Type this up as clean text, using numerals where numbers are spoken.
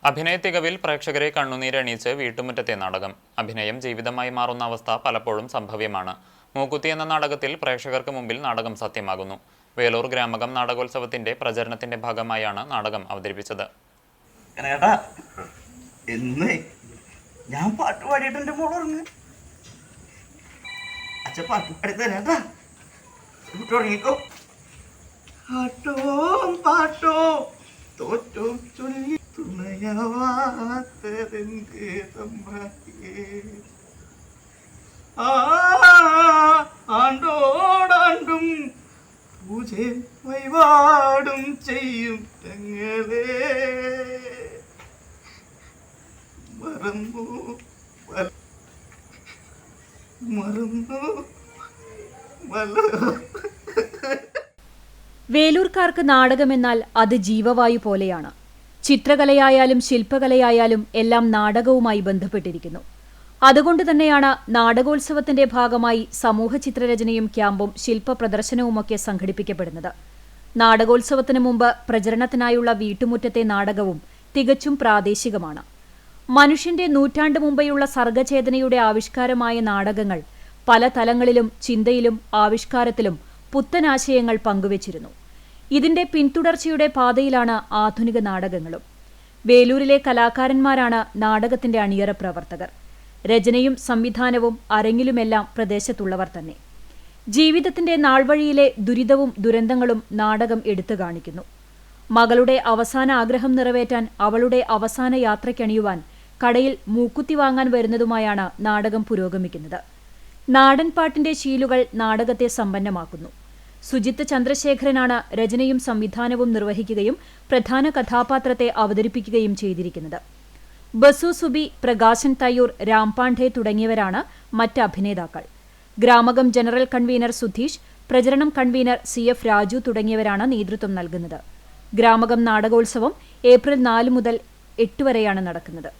അഭിനയ തികവിൽ പ്രേക്ഷകരെ കണ്ണുനീരണിയിച്ച് വീട്ടുമുറ്റത്തെ നാടകം. അഭിനയം ജീവിതമായി മാറുന്ന അവസ്ഥ പലപ്പോഴും സംഭവ്യമാണ്. മൂക്കുത്തി എന്ന നാടകത്തിൽ പ്രേക്ഷകർക്ക് മുമ്പിൽ നാടകം സത്യമാകുന്നു. വേലൂർ ഗ്രാമകം നാടകോത്സവത്തിന്റെ പ്രചരണത്തിന്റെ ഭാഗമായാണ് നാടകം അവതരിപ്പിച്ചത്. ഞാൻ പാട്ട് പാടിയിട്ട് എൻ്റെ മോൾ ഉറങ്ങ്. അച്ഛൻ പാട്ട് പാടി തരാട്ടാ. ഉറങ്ങിക്കോ. പാട്ടോ പാട്ടോ തോറ്റോ ചൊല്ലി തുണയാവാത്തതെന്ത് തമ്പാട്ടിയേ. ആണ്ടോടാണ്ടും പൂജ വഴിപാടും ചെയ്യും ഞങ്ങളെ മറന്നു മറന്നു വേലൂർക്കാർക്ക് നാടകമെന്നാൽ അത് ജീവവായു പോലെയാണ്. ചിത്രകലയായാലും ശില്പകലയായാലും എല്ലാം നാടകവുമായി ബന്ധപ്പെട്ടിരിക്കുന്നു. അതുകൊണ്ട് തന്നെയാണ് നാടകോത്സവത്തിന്റെ ഭാഗമായി സമൂഹ ചിത്രരചനയും ക്യാമ്പും ശില്പ പ്രദർശനവുമൊക്കെ സംഘടിപ്പിക്കപ്പെടുന്നത്. നാടകോത്സവത്തിന് മുമ്പ് പ്രചരണത്തിനായുള്ള വീട്ടുമുറ്റത്തെ നാടകവും തികച്ചും പ്രാദേശികമാണ്. മനുഷ്യന്റെ നൂറ്റാണ്ട് മുമ്പെയുള്ള സർഗചേതനയുടെ ആവിഷ്കാരമായ നാടകങ്ങൾ പല തലങ്ങളിലും ചിന്തയിലും ആവിഷ്കാരത്തിലും പുത്തനാശയങ്ങൾ പങ്കുവച്ചിരുന്നു. ഇതിന്റെ പിന്തുടർച്ചയുടെ പാതയിലാണ് ആധുനിക നാടകങ്ങളും. വേലൂരിലെ കലാകാരന്മാരാണ് നാടകത്തിന്റെ അണിയറ പ്രവർത്തകർ. രചനയും സംവിധാനവും അരങ്ങിലുമെല്ലാം പ്രദേശത്തുള്ളവർ തന്നെ. ജീവിതത്തിന്റെ നാൾവഴിയിലെ ദുരിതവും ദുരന്തങ്ങളും നാടകം എടുത്തു കാണിക്കുന്നു. മകളുടെ അവസാന ആഗ്രഹം നിറവേറ്റാൻ അവളുടെ അവസാന യാത്രയ്ക്കണിയുവാൻ കടയിൽ മൂക്കുത്തി വാങ്ങാൻ വരുന്നതുമായാണ് നാടകം പുരോഗമിക്കുന്നത്. നാടൻപാട്ടിന്റെ ശീലുകൾ നാടകത്തെ സമ്പന്നമാക്കുന്നു. സുജിത്ത് ചന്ദ്രശേഖരനാണ് രചനയും സംവിധാനവും നിർവഹിക്കുകയും പ്രധാന കഥാപാത്രത്തെ അവതരിപ്പിക്കുകയും ചെയ്തിരിക്കുന്നത്. ബസു സുബി, പ്രകാശൻ തയ്യൂർ, രാംപാണ്ഡെ തുടങ്ങിയവരാണ് മറ്റ് അഭിനേതാക്കൾ. ഗ്രാമകം ജനറൽ കൺവീനർ സുധീഷ്, പ്രചരണം കൺവീനർ CF രാജു തുടങ്ങിയവരാണ് നേതൃത്വം നൽകുന്നത്. ഗ്രാമകം നാടകോത്സവം ഏപ്രിൽ 4 മുതൽ 8 വരെയാണ് നടക്കുന്നത്.